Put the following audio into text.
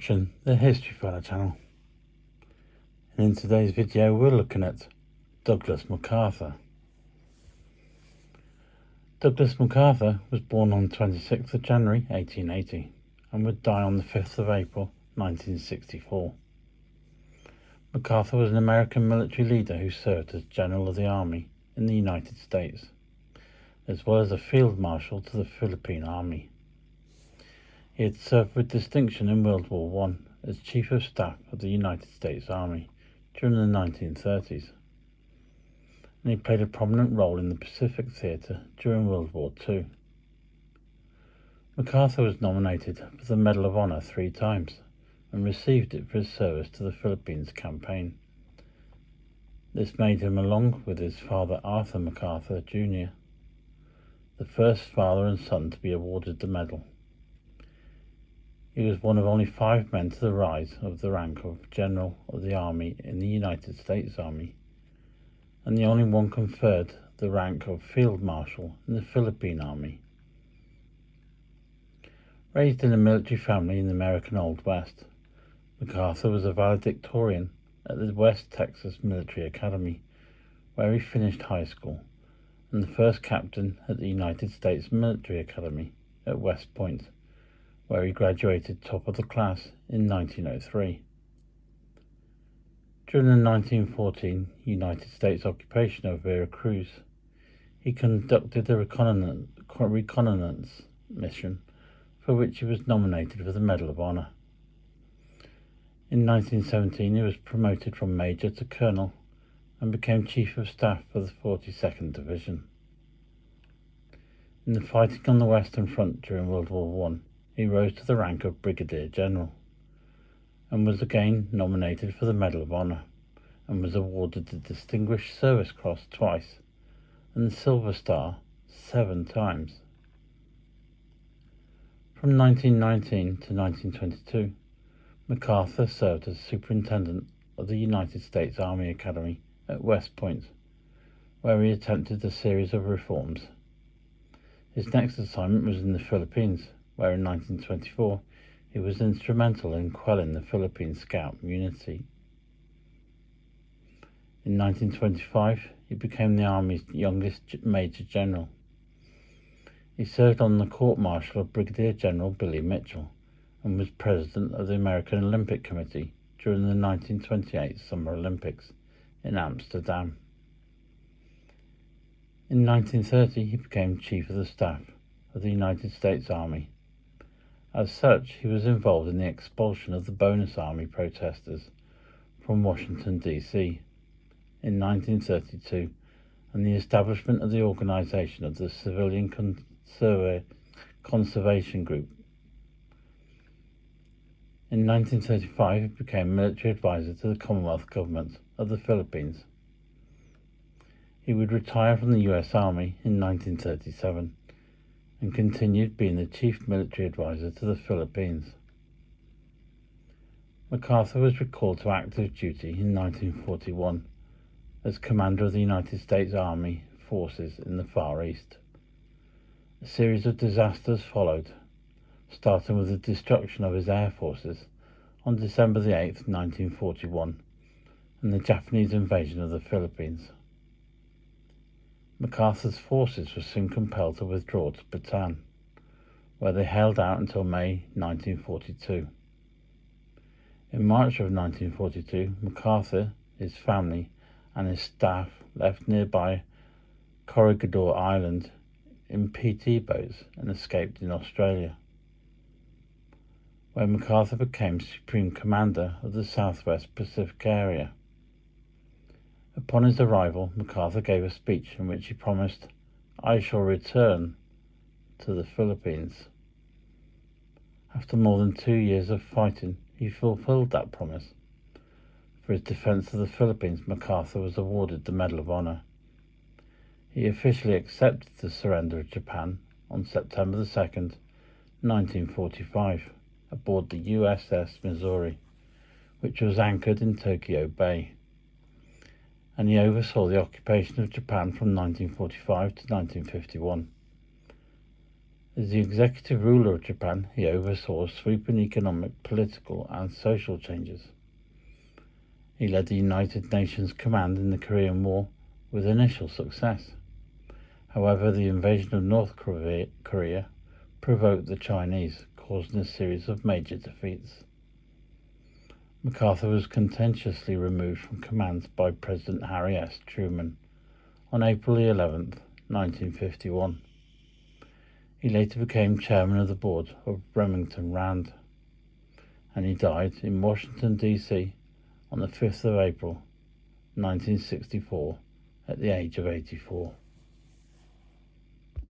watching the History Fella channel, and in today's video we're looking at Douglas MacArthur. Douglas MacArthur was born on 26th of January 1880 and would die on the 5th of April 1964. MacArthur was an American military leader who served as General of the Army in the United States, as well as a Field Marshal to the Philippine Army. He had served with distinction in World War I as Chief of Staff of the United States Army during the 1930s, and he played a prominent role in the Pacific Theatre during World War II. MacArthur was nominated for the Medal of Honor 3 times and received it for his service to the Philippines campaign. This made him, along with his father Arthur MacArthur Jr., the first father and son to be awarded the medal. He was one of only 5 men to rise of the rank of General of the Army in the United States Army, and the only one conferred the rank of Field Marshal in the Philippine Army. Raised in a military family in the American Old West, MacArthur was a valedictorian at the West Texas Military Academy, where he finished high school, and the first captain at the United States Military Academy at West Point, where he graduated top of the class in 1903. During the 1914 United States occupation of Veracruz, he conducted a reconnaissance mission for which he was nominated for the Medal of Honor. In 1917 he was promoted from Major to Colonel and became Chief of Staff for the 42nd Division. In the fighting on the Western Front during World War I, he rose to the rank of Brigadier General and was again nominated for the Medal of Honor and was awarded the Distinguished Service Cross twice and the Silver Star 7 times. From 1919 to 1922, MacArthur served as Superintendent of the United States Army Academy at West Point, where he attempted a series of reforms. His next assignment was in the Philippines, where in 1924 he was instrumental in quelling the Philippine Scout Mutiny. In 1925 he became the Army's youngest Major General. He served on the court-martial of Brigadier General Billy Mitchell and was President of the American Olympic Committee during the 1928 Summer Olympics in Amsterdam. In 1930 he became Chief of the Staff of the United States Army. As such, he was involved in the expulsion of the Bonus Army protesters from Washington, D.C. in 1932 and the establishment of the organization of the Civilian Conservation Group. In 1935, he became military advisor to the Commonwealth Government of the Philippines. He would retire from the U.S. Army in 1937 and continued being the chief military advisor to the Philippines. MacArthur was recalled to active duty in 1941 as commander of the United States Army forces in the Far East. A series of disasters followed, starting with the destruction of his air forces on December the 8th, 1941, and the Japanese invasion of the Philippines. MacArthur's forces were soon compelled to withdraw to Bataan, where they held out until May 1942. In March of 1942, MacArthur, his family, and his staff left nearby Corregidor Island in PT boats and escaped in Australia, where MacArthur became Supreme Commander of the Southwest Pacific area. Upon his arrival, MacArthur gave a speech in which he promised, "I shall return to the Philippines." After more than 2 years of fighting, he fulfilled that promise. For his defense of the Philippines, MacArthur was awarded the Medal of Honor. He officially accepted the surrender of Japan on September the 2nd, 1945, aboard the USS Missouri, which was anchored in Tokyo Bay, and he oversaw the occupation of Japan from 1945 to 1951. As the executive ruler of Japan, he oversaw sweeping economic, political, and social changes. He led the United Nations Command in the Korean War with initial success. However, the invasion of North Korea provoked the Chinese, causing a series of major defeats. MacArthur was contentiously removed from command by President Harry S. Truman on April 11, 1951. He later became chairman of the board of Remington Rand, and he died in Washington, D.C. on the 5th of April, 1964, at the age of 84.